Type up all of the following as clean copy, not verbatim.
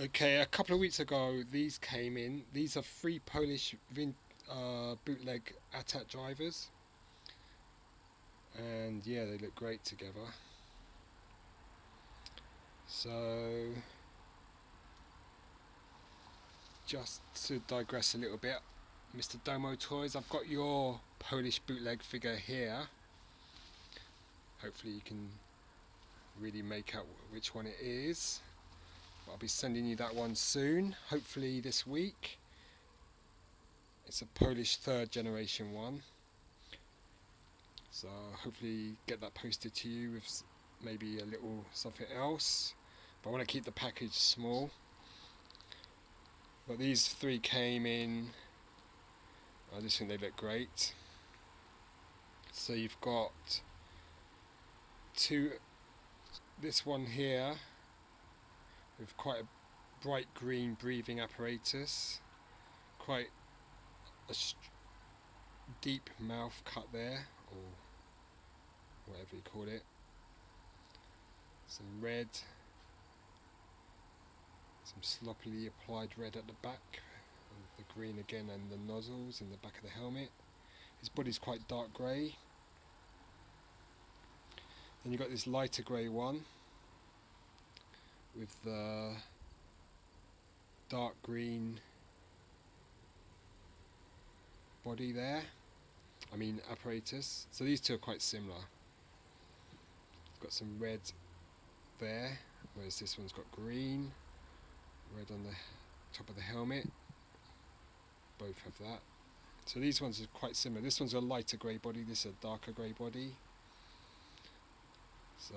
Okay, a couple of weeks ago these came in. These are three Polish bootleg AT-AT drivers, and yeah, they look great together. So, just to digress a little bit, Mr Domo Toys, I've got your Polish bootleg figure here. Hopefully you can really make out which one it is. I'll be sending you that one soon, hopefully this week. It's a Polish third generation one, so hopefully get that posted to you with maybe a little something else, but I want to keep the package small. But these three came in. I just think they look great. So you've got this one here with quite a bright green breathing apparatus, quite a deep mouth cut there, or whatever you call it. Some red, some sloppily applied red at the back, and the green again, and the nozzles in the back of the helmet. His body's quite dark grey. Then you've got this lighter grey one with the dark green body there, apparatus. So these two are quite similar. It's got some red there, whereas this one's got green, red on the top of the helmet. Both have that. So these ones are quite similar. This one's a lighter grey body, this is a darker grey body. So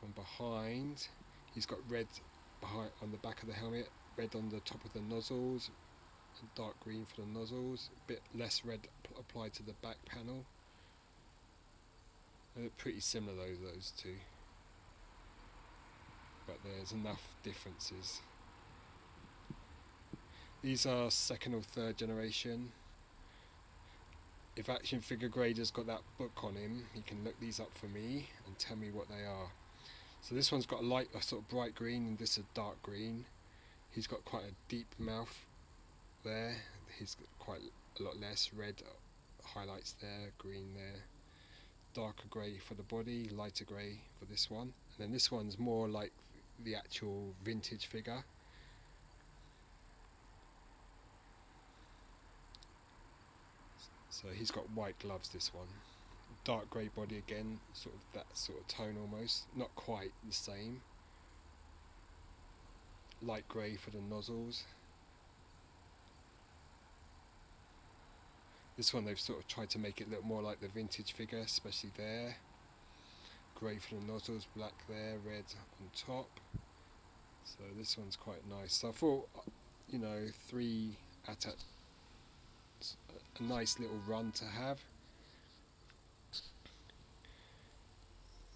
from behind, he's got red behind on the back of the helmet, red on the top of the nozzles, and dark green for the nozzles, a bit less red applied to the back panel. They look pretty similar those two, but there's enough differences. These are second or third generation. If Action Figure Grader's got that book on him, he can look these up for me and tell me what they are. So this one's got a sort of bright green, and this is dark green. He's got quite a deep mouth there. He's got quite a lot less red highlights there, green there. Darker grey for the body, lighter grey for this one. And then this one's more like the actual vintage figure. So he's got white gloves, this one. Dark grey body again, sort of that sort of tone almost. Not quite the same. Light grey for the nozzles. This one they've sort of tried to make it look more like the vintage figure, especially there. Grey for the nozzles, black there, red on top. So this one's quite nice. So I thought, three at a nice little run to have.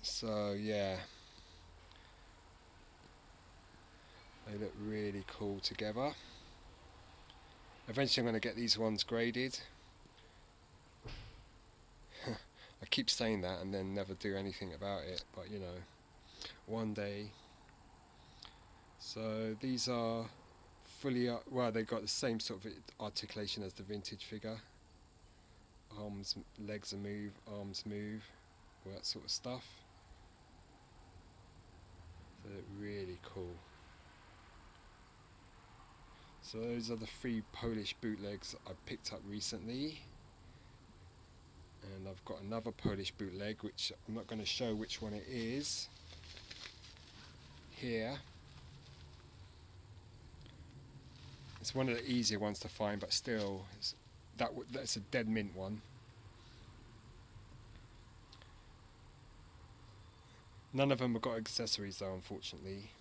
So yeah, they look really cool together. Eventually I'm going to get these ones graded. I keep saying that and then never do anything about it, but one day. So these are fully, they've got the same sort of articulation as the vintage figure. Arms, legs move, arms move, all that sort of stuff. So they're really cool. So those are the three Polish bootlegs I picked up recently. And I've got another Polish bootleg, which I'm not going to show which one it is here. It's one of the easier ones to find, but still, that's a dead mint one. None of them have got accessories though, unfortunately.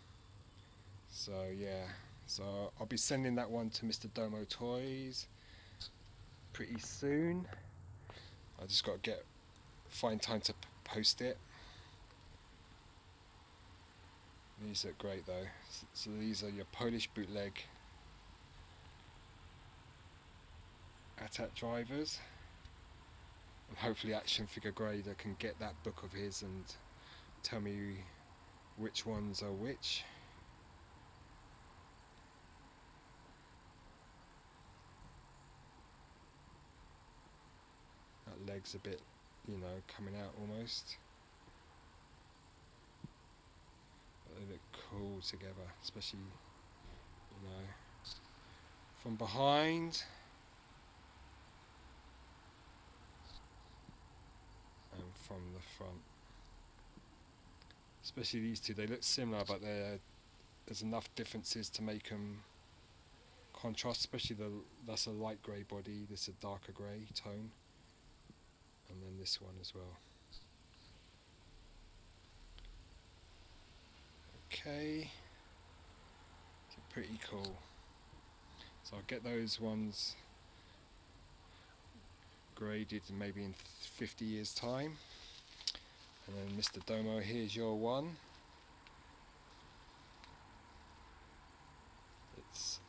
So yeah, so I'll be sending that one to Mr Domo Toys pretty soon. I just got to find time to post it. These look great though. So these are your Polish bootleg AT-AT drivers, and hopefully Action Figure Grader can get that book of his and tell me which ones are which. legs a bit, you know, coming out almost. But they look cool together, especially, you know, from behind and from the front. Especially these two, they look similar, but there's enough differences to make them contrast. Especially that's a light grey body, this is a darker grey tone, and then this one as well. Okay, so pretty cool. So I'll get those ones graded maybe in 50 years time. And then Mr Domo, here's your one. It's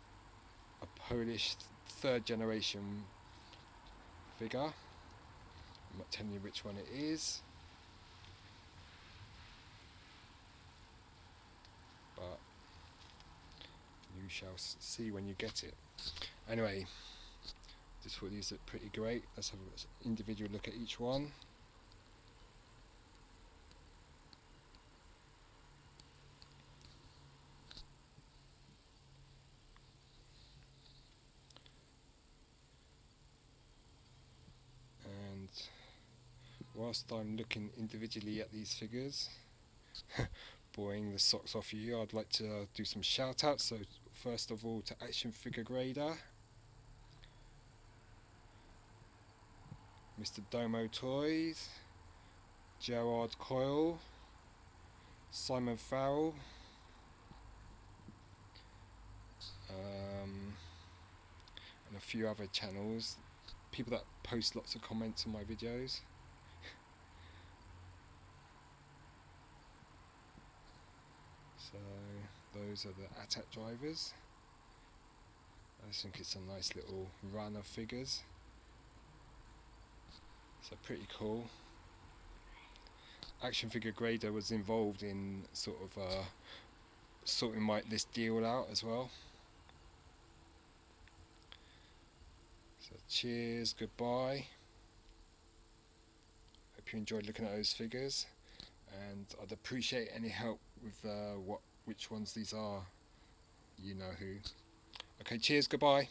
a Polish third generation figure. I'm not telling you which one it is, but you shall see when you get it. Anyway, just thought these look pretty great. Let's have an individual look at each one. And whilst I'm looking individually at these figures, boring the socks off you, I'd like to do some shout outs. So first of all to Action Figure Grader, Mr Domo Toys, Gerard Coyle, Simon Farrell, and a few other channels, people that post lots of comments on my videos. So those are the AT-AT drivers. I think it's a nice little run of figures. So pretty cool. Action Figure Grader was involved in sort of sorting this deal out as well. So cheers, goodbye. Hope you enjoyed looking at those figures, and I'd appreciate any help with which ones these are. You know who. Okay, cheers, goodbye.